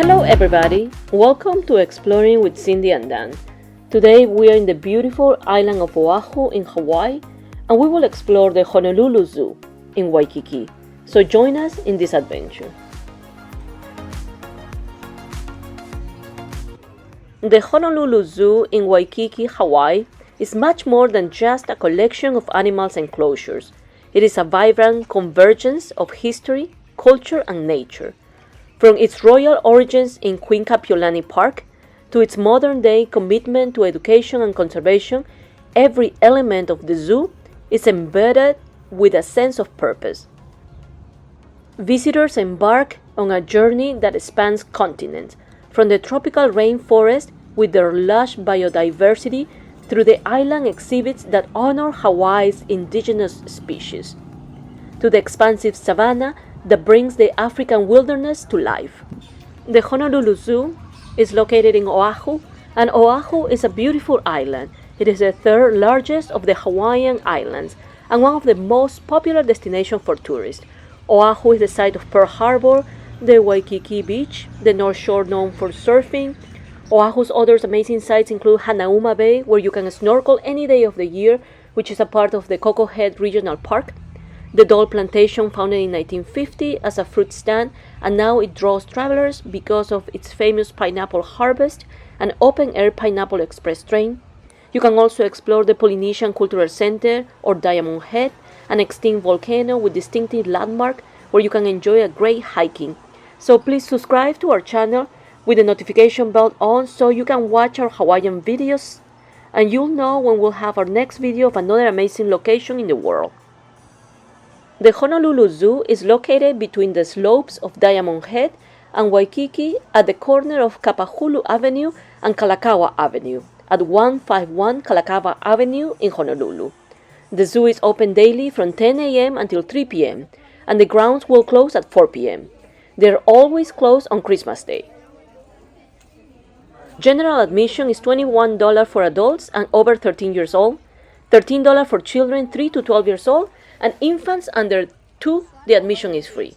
Hello everybody, welcome to Exploring with Cindy and Dan. Today we are in the beautiful island of Oahu in Hawaii and we will explore the Honolulu Zoo in Waikiki. So join us in this adventure. The Honolulu Zoo in Waikiki, Hawaii is much more than just a collection of animals enclosures. It is a vibrant convergence of history, culture and nature. From its royal origins in Queen Kapiʻolani Park to its modern-day commitment to education and conservation, every element of the zoo is embedded with a sense of purpose. Visitors embark on a journey that spans continents, from the tropical rainforest with their lush biodiversity through the island exhibits that honor Hawaii's indigenous species, to the expansive savanna that brings the African wilderness to life. The Honolulu Zoo is located in Oahu, and Oahu is a beautiful island. It is the third largest of the Hawaiian islands and one of the most popular destinations for tourists. Oahu is the site of Pearl Harbor, the Waikiki Beach, the North Shore known for surfing. Oahu's other amazing sites include Hanauma Bay, where you can snorkel any day of the year, which is a part of the Coco Head Regional Park. The Dole Plantation, founded in 1950 as a fruit stand, and now it draws travelers because of its famous pineapple harvest and open-air pineapple express train. You can also explore the Polynesian Cultural Center or Diamond Head, an extinct volcano with distinctive landmark where you can enjoy a great hiking. So please subscribe to our channel with the notification bell on so you can watch our Hawaiian videos and you'll know when we'll have our next video of another amazing location in the world. The Honolulu Zoo is located between the slopes of Diamond Head and Waikiki at the corner of Kapahulu Avenue and Kalakaua Avenue at 151 Kalakaua Avenue in Honolulu. The zoo is open daily from 10 a.m. until 3 p.m. and the grounds will close at 4 p.m. They are always closed on Christmas Day. General admission is $21 for adults and over 13 years old, $13 for children 3 to 12 years old, and infants under 2, the admission is free.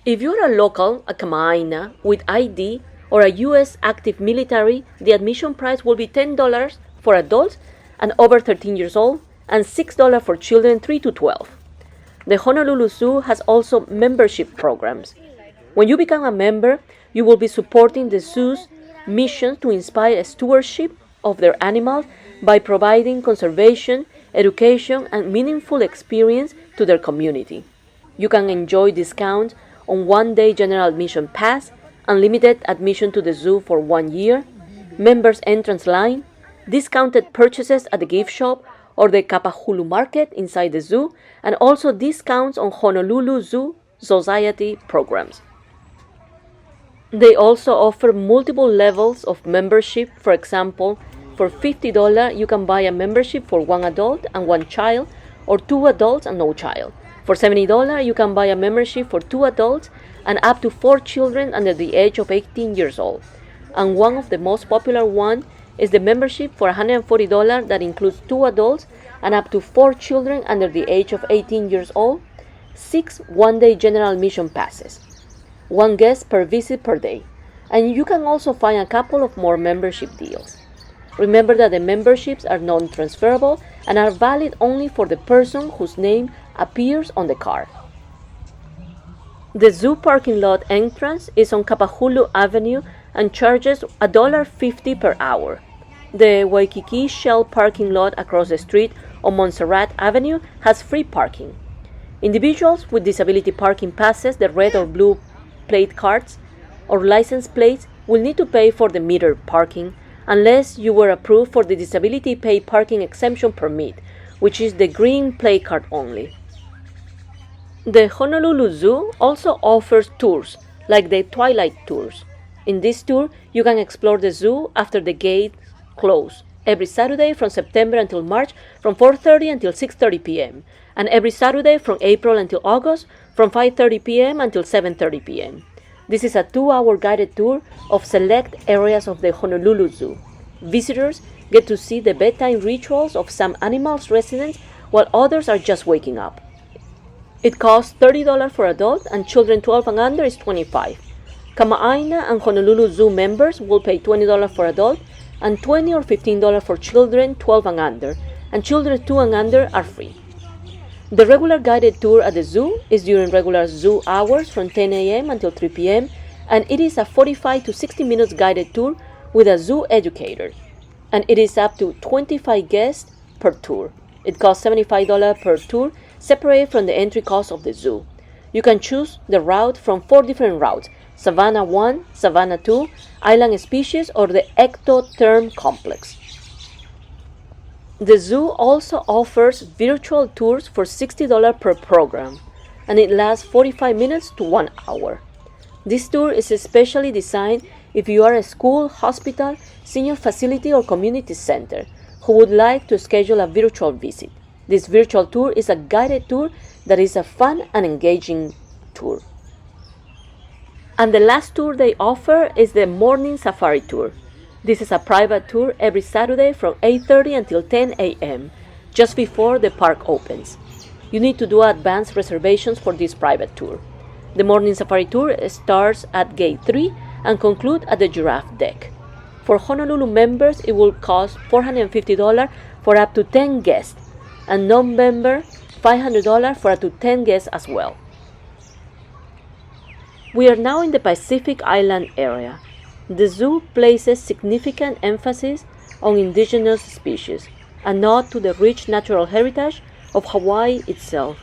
If you're a local, a Kama'aina, with ID or a U.S. active military, the admission price will be $10 for adults and over 13 years old, and $6 for children 3 to 12. The Honolulu Zoo has also membership programs. When you become a member, you will be supporting the zoo's mission to inspire stewardship of their animals by providing conservation, education, and meaningful experience to their community. You can enjoy discounts on one-day general admission pass, unlimited admission to the zoo for 1 year, members entrance line, discounted purchases at the gift shop or the Kapahulu Market inside the zoo, and also discounts on Honolulu Zoo Society programs. They also offer multiple levels of membership. For example, for $50, you can buy a membership for 1 adult and 1 child, or 2 adults and no child. For $70, you can buy a membership for 2 adults and up to 4 children under the age of 18 years old. And one of the most popular ones is the membership for $140 that includes 2 adults and up to 4 children under the age of 18 years old, 6 one-day general admission passes, 1 guest per visit per day. And you can also find a couple of more membership deals. Remember that the memberships are non-transferable and are valid only for the person whose name appears on the card. The zoo parking lot entrance is on Kapahulu Avenue and charges $1.50 per hour. The Waikiki Shell parking lot across the street on Montserrat Avenue has free parking. Individuals with disability parking passes, the red or blue plate cards, or license plates will need to pay for the metered parking unless you were approved for the disability pay parking exemption permit, which is the green plate card only. The Honolulu Zoo also offers tours, like the Twilight Tours. In this tour, you can explore the zoo after the gates close, every Saturday from September until March from 4:30 until 6:30 p.m., and every Saturday from April until August from 5:30 p.m. until 7:30 p.m. This is a 2-hour guided tour of select areas of the Honolulu Zoo. Visitors get to see the bedtime rituals of some animals' residents while others are just waking up. It costs $30 for adults and children 12 and under is $25. Kama'aina and Honolulu Zoo members will pay $20 for adults and $20 or $15 for children 12 and under, and children 2 and under are free. The regular guided tour at the zoo is during regular zoo hours from 10 a.m. until 3 p.m., and it is a 45 to 60 minutes guided tour with a zoo educator, and it is up to 25 guests per tour. It costs $75 per tour, separate from the entry cost of the zoo. You can choose the route from 4 different routes: Savanna 1, Savanna 2, Island Species, or the Ectotherm Complex. The zoo also offers virtual tours for $60 per program, and it lasts 45 minutes to 1 hour. This tour is especially designed if you are a school, hospital, senior facility, or community center who would like to schedule a virtual visit. This virtual tour is a guided tour that is a fun and engaging tour. And the last tour they offer is the morning safari tour. This is a private tour every Saturday from 8:30 until 10 a.m., just before the park opens. You need to do advance reservations for this private tour. The morning safari tour starts at Gate 3 and concludes at the Giraffe deck. For Honolulu members, it will cost $450 for up to 10 guests, and non-member $500 for up to 10 guests as well. We are now in the Pacific Island area. The zoo places significant emphasis on indigenous species, a nod to the rich natural heritage of Hawaii itself.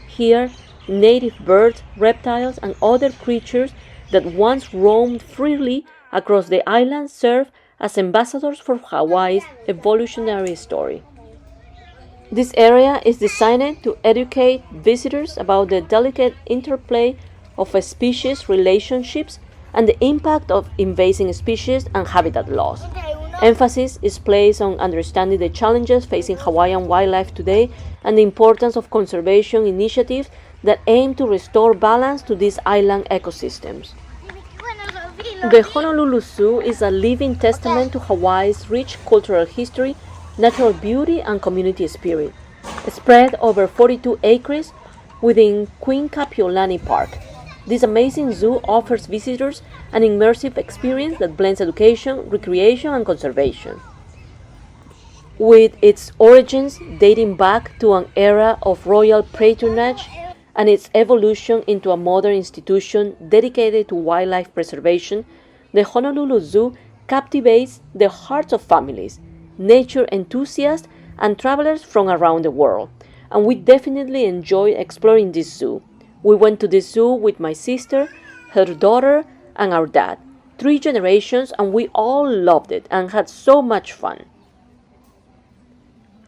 Here, native birds, reptiles, and other creatures that once roamed freely across the island serve as ambassadors for Hawaii's evolutionary story. This area is designed to educate visitors about the delicate interplay of species relationships and the impact of invasive species and habitat loss. Emphasis is placed on understanding the challenges facing Hawaiian wildlife today and the importance of conservation initiatives that aim to restore balance to these island ecosystems. The Honolulu Zoo is a living testament to Hawaii's rich cultural history, natural beauty, and community spirit, spread over 42 acres within Queen Kapiʻolani Park. This amazing zoo offers visitors an immersive experience that blends education, recreation, and conservation. With its origins dating back to an era of royal patronage and its evolution into a modern institution dedicated to wildlife preservation, the Honolulu Zoo captivates the hearts of families, nature enthusiasts, and travelers from around the world, and we definitely enjoy exploring this zoo. We went to the zoo with my sister, her daughter, and our dad. 3 generations, and we all loved it and had so much fun.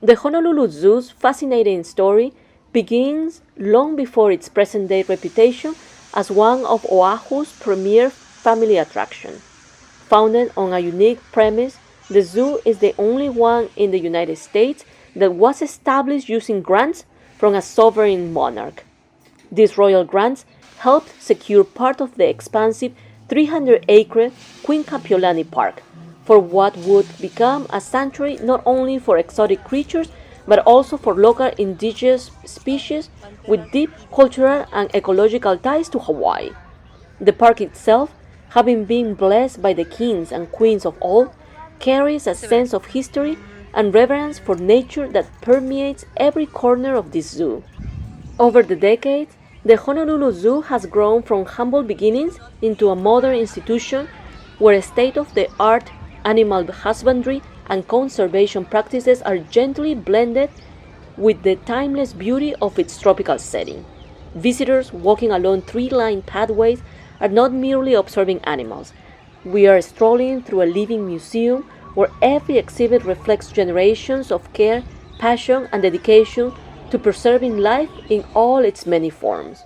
The Honolulu Zoo's fascinating story begins long before its present-day reputation as one of Oahu's premier family attractions. Founded on a unique premise, the zoo is the only one in the United States that was established using grants from a sovereign monarch. These royal grants helped secure part of the expansive 300-acre Queen Kapiʻolani Park for what would become a sanctuary not only for exotic creatures but also for local indigenous species with deep cultural and ecological ties to Hawaii. The park itself, having been blessed by the kings and queens of old, carries a sense of history and reverence for nature that permeates every corner of this zoo. Over the decades, the Honolulu Zoo has grown from humble beginnings into a modern institution where state-of-the-art animal husbandry and conservation practices are gently blended with the timeless beauty of its tropical setting. Visitors walking along tree-lined pathways are not merely observing animals. We are strolling through a living museum where every exhibit reflects generations of care, passion, and dedication to preserving life in all its many forms.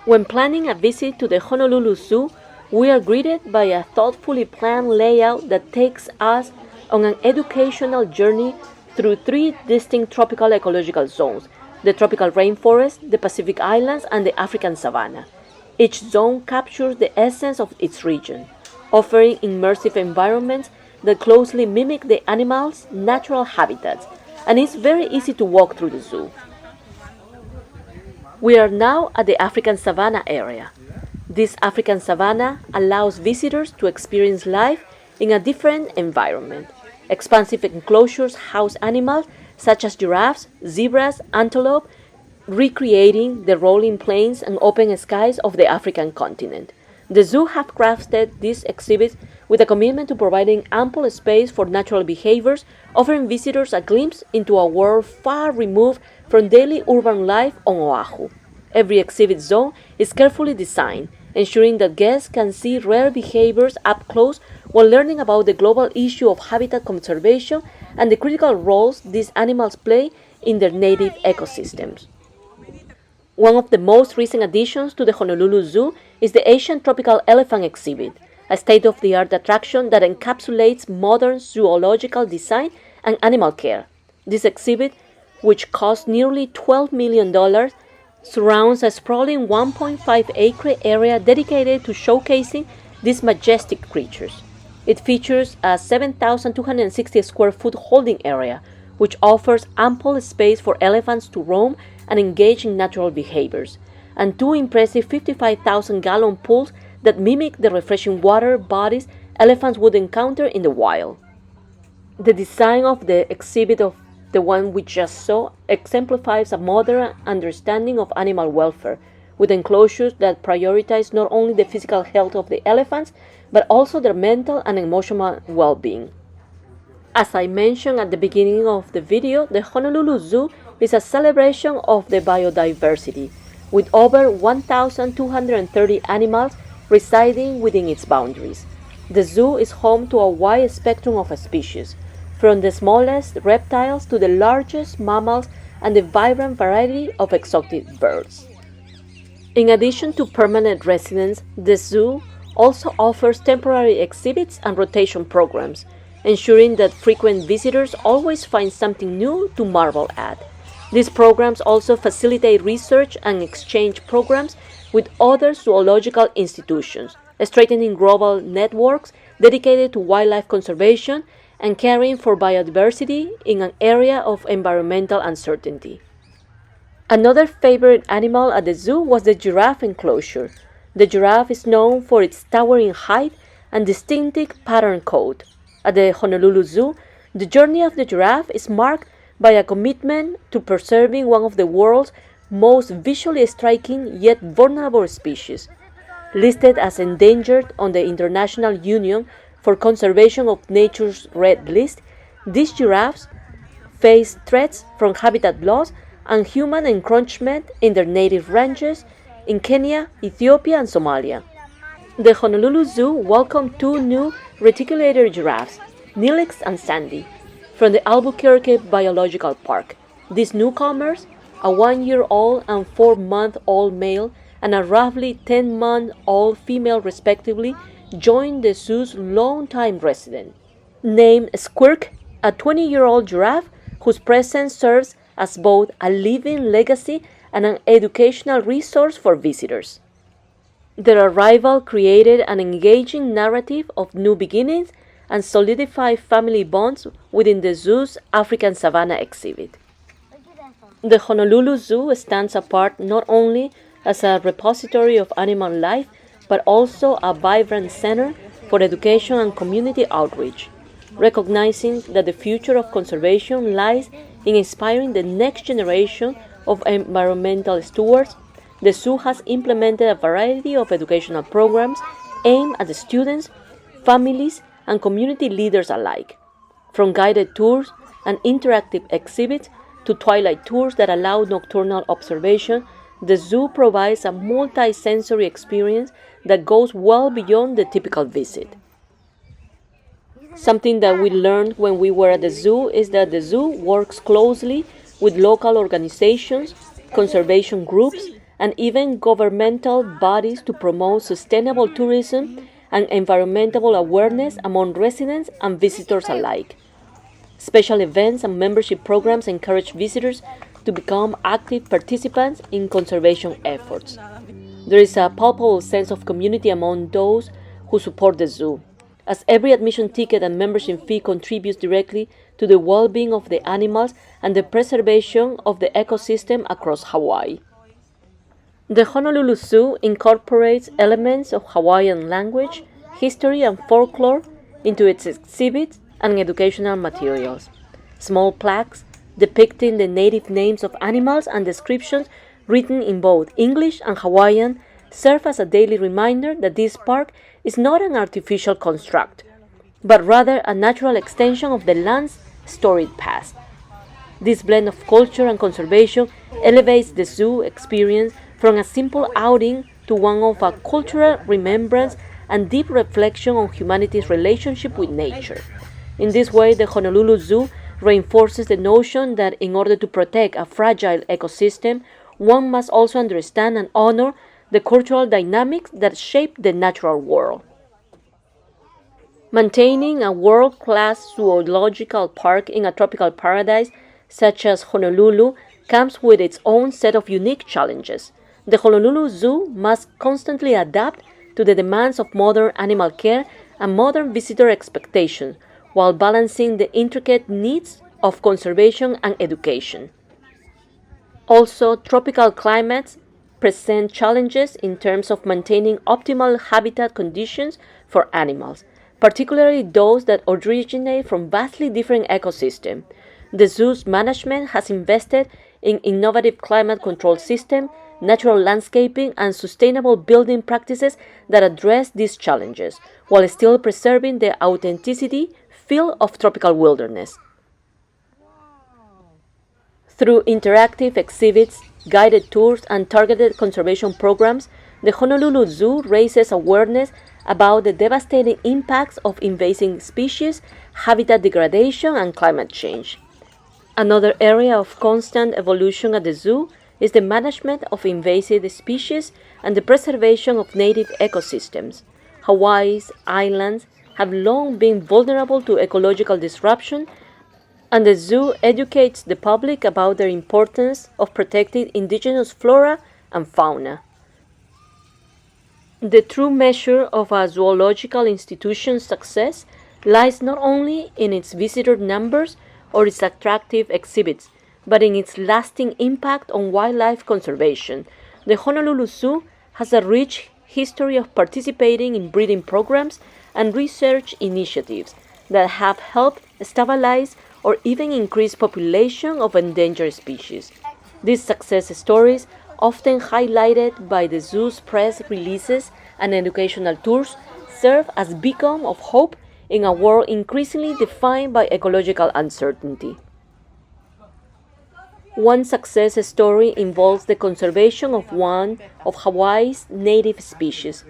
When planning a visit to the Honolulu Zoo, we are greeted by a thoughtfully planned layout that takes us on an educational journey through 3 distinct tropical ecological zones: the tropical rainforest, the Pacific Islands, and the African Savanna. Each zone captures the essence of its region, offering immersive environments that closely mimic the animals' natural habitats, and it's very easy to walk through the zoo. We are now at the African Savanna area. This African savanna allows visitors to experience life in a different environment. Expansive enclosures house animals such as giraffes, zebras, antelope, recreating the rolling plains and open skies of the African continent. The zoo have crafted these exhibits with a commitment to providing ample space for natural behaviors, offering visitors a glimpse into a world far removed from daily urban life on Oahu. Every exhibit zone is carefully designed, ensuring that guests can see rare behaviors up close while learning about the global issue of habitat conservation and the critical roles these animals play in their native ecosystems. One of the most recent additions to the Honolulu Zoo is the Asian Tropical Elephant exhibit, a state-of-the-art attraction that encapsulates modern zoological design and animal care. This exhibit, which cost nearly $12 million, surrounds a sprawling 1.5-acre area dedicated to showcasing these majestic creatures. It features a 7,260 square foot holding area, which offers ample space for elephants to roam and engage in natural behaviors, and two impressive 55,000-gallon pools that mimic the refreshing water bodies elephants would encounter in the wild. The design of the exhibit of the one we just saw exemplifies a modern understanding of animal welfare, with enclosures that prioritize not only the physical health of the elephants, but also their mental and emotional well-being. As I mentioned at the beginning of the video, the Honolulu Zoo is a celebration of the biodiversity, with over 1,230 animals residing within its boundaries. The zoo is home to a wide spectrum of species, from the smallest reptiles to the largest mammals and the vibrant variety of exotic birds. In addition to permanent residents, the zoo also offers temporary exhibits and rotation programs, ensuring that frequent visitors always find something new to marvel at. These programs also facilitate research and exchange programs with other zoological institutions, strengthening global networks dedicated to wildlife conservation and caring for biodiversity in an area of environmental uncertainty. Another favorite animal at the zoo was the giraffe enclosure. The giraffe is known for its towering height and distinctive pattern coat. At the Honolulu Zoo, the journey of the giraffe is marked by a commitment to preserving one of the world's most visually striking yet vulnerable species. Listed as endangered on the International Union for Conservation of Nature's Red List, these giraffes face threats from habitat loss and human encroachment in their native ranges in Kenya, Ethiopia, and Somalia. The Honolulu Zoo welcomed two new reticulated giraffes, Neelix and Sandy, from the Albuquerque Biological Park. These newcomers, a 1-year-old and 4-month-old male and a roughly 10-month-old female respectively, joined the zoo's longtime resident, named Squirk, a 20-year-old giraffe whose presence serves as both a living legacy and an educational resource for visitors. Their arrival created an engaging narrative of new beginnings and solidified family bonds within the zoo's African Savanna exhibit. The Honolulu Zoo stands apart not only as a repository of animal life, but also a vibrant center for education and community outreach. Recognizing that the future of conservation lies in inspiring the next generation of environmental stewards, the zoo has implemented a variety of educational programs aimed at the students, families, and community leaders alike. From guided tours and interactive exhibits to twilight tours that allow nocturnal observation, the zoo provides a multi-sensory experience that goes well beyond the typical visit. Something that we learned when we were at the zoo is that the zoo works closely with local organizations, conservation groups, and even governmental bodies to promote sustainable tourism and environmental awareness among residents and visitors alike. Special events and membership programs encourage visitors to become active participants in conservation efforts. There is a palpable sense of community among those who support the zoo, as every admission ticket and membership fee contributes directly to the well-being of the animals and the preservation of the ecosystem across Hawaii. The Honolulu Zoo incorporates elements of Hawaiian language, history, and folklore into its exhibits and educational materials. Small plaques depicting the native names of animals and descriptions written in both English and Hawaiian serve as a daily reminder that this park is not an artificial construct, but rather a natural extension of the land's storied past. This blend of culture and conservation elevates the zoo experience from a simple outing to one of a cultural remembrance and deep reflection on humanity's relationship with nature. In this way, the Honolulu Zoo reinforces the notion that in order to protect a fragile ecosystem, one must also understand and honor the cultural dynamics that shape the natural world. Maintaining a world-class zoological park in a tropical paradise such as Honolulu comes with its own set of unique challenges. The Honolulu Zoo must constantly adapt to the demands of modern animal care and modern visitor expectations, while balancing the intricate needs of conservation and education. Also, tropical climates present challenges in terms of maintaining optimal habitat conditions for animals, particularly those that originate from vastly different ecosystems. The zoo's management has invested in innovative climate control systems, natural landscaping, and sustainable building practices that address these challenges, while still preserving the authenticity feel of tropical wilderness. Through interactive exhibits, guided tours, and targeted conservation programs, the Honolulu Zoo raises awareness about the devastating impacts of invasive species, habitat degradation, and climate change. Another area of constant evolution at the zoo is the management of invasive species and the preservation of native ecosystems. Hawaii's islands have long been vulnerable to ecological disruption, and the zoo educates the public about the importance of protecting indigenous flora and fauna. The true measure of a zoological institution's success lies not only in its visitor numbers or its attractive exhibits, but in its lasting impact on wildlife conservation. The Honolulu Zoo has a rich history of participating in breeding programs and research initiatives that have helped stabilize or even increase population of endangered species. These success stories, often highlighted by the zoo's press releases and educational tours, serve as beacon of hope in a world increasingly defined by ecological uncertainty. One success story involves the conservation of one of Hawaii's native species.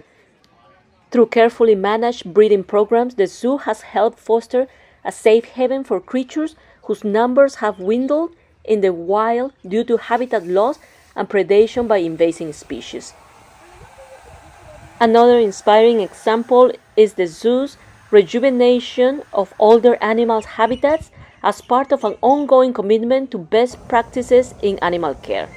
Through carefully managed breeding programs, the zoo has helped foster a safe haven for creatures whose numbers have dwindled in the wild due to habitat loss and predation by invasive species. Another inspiring example is the zoo's rejuvenation of older animals' habitats as part of an ongoing commitment to best practices in animal care.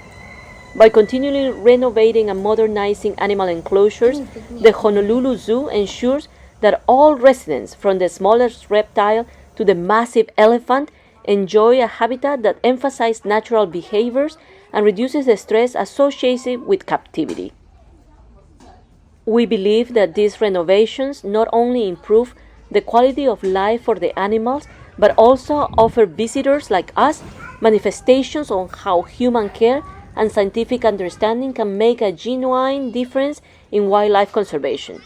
By continually renovating and modernizing animal enclosures, the Honolulu Zoo ensures that all residents, from the smallest reptile to the massive elephant, enjoy a habitat that emphasizes natural behaviors and reduces the stress associated with captivity. We believe that these renovations not only improve the quality of life for the animals, but also offer visitors like us manifestations on how human care and scientific understanding can make a genuine difference in wildlife conservation.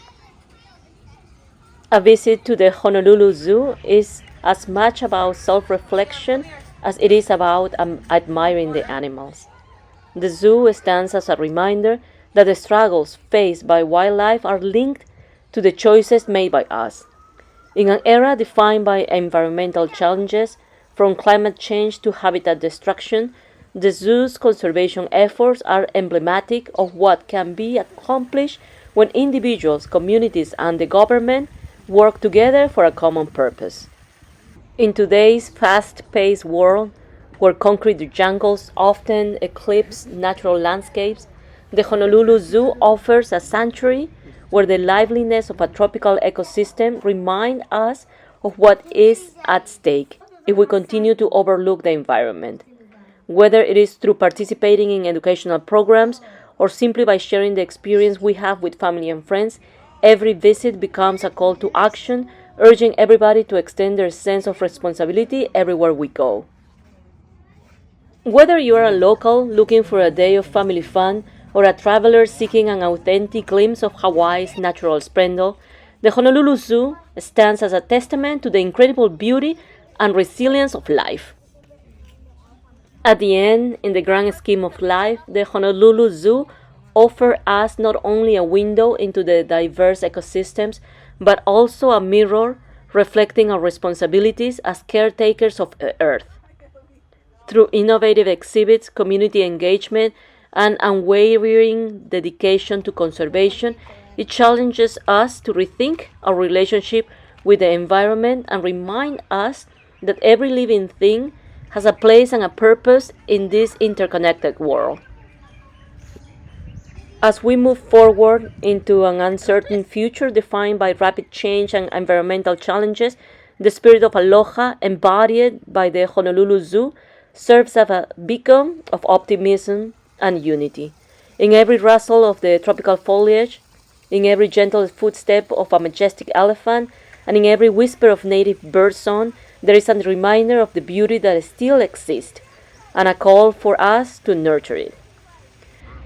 A visit to the Honolulu Zoo is as much about self-reflection as it is about admiring the animals. The zoo stands as a reminder that the struggles faced by wildlife are linked to the choices made by us. In an era defined by environmental challenges, from climate change to habitat destruction, the zoo's conservation efforts are emblematic of what can be accomplished when individuals, communities, and the government work together for a common purpose. In today's fast-paced world, where concrete jungles often eclipse natural landscapes, the Honolulu Zoo offers a sanctuary where the liveliness of a tropical ecosystem reminds us of what is at stake if we continue to overlook the environment. Whether it is through participating in educational programs or simply by sharing the experience we have with family and friends, every visit becomes a call to action, urging everybody to extend their sense of responsibility everywhere we go. Whether you are a local looking for a day of family fun or a traveler seeking an authentic glimpse of Hawaii's natural splendor, the Honolulu Zoo stands as a testament to the incredible beauty and resilience of life. At the end, in the grand scheme of life, the Honolulu Zoo offers us not only a window into the diverse ecosystems, but also a mirror reflecting our responsibilities as caretakers of the Earth. Through innovative exhibits, community engagement, and unwavering dedication to conservation, it challenges us to rethink our relationship with the environment and remind us that every living thing has a place and a purpose in this interconnected world. As we move forward into an uncertain future defined by rapid change and environmental challenges, the spirit of aloha embodied by the Honolulu Zoo serves as a beacon of optimism and unity. In every rustle of the tropical foliage, in every gentle footstep of a majestic elephant, and in every whisper of native bird song, there is a reminder of the beauty that still exists, and a call for us to nurture it.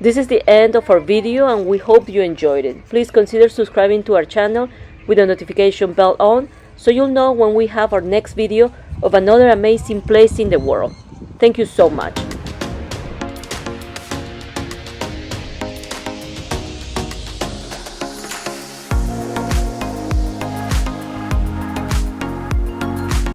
This is the end of our video, and we hope you enjoyed it. Please consider subscribing to our channel with the notification bell on so you'll know when we have our next video of another amazing place in the world. Thank you so much.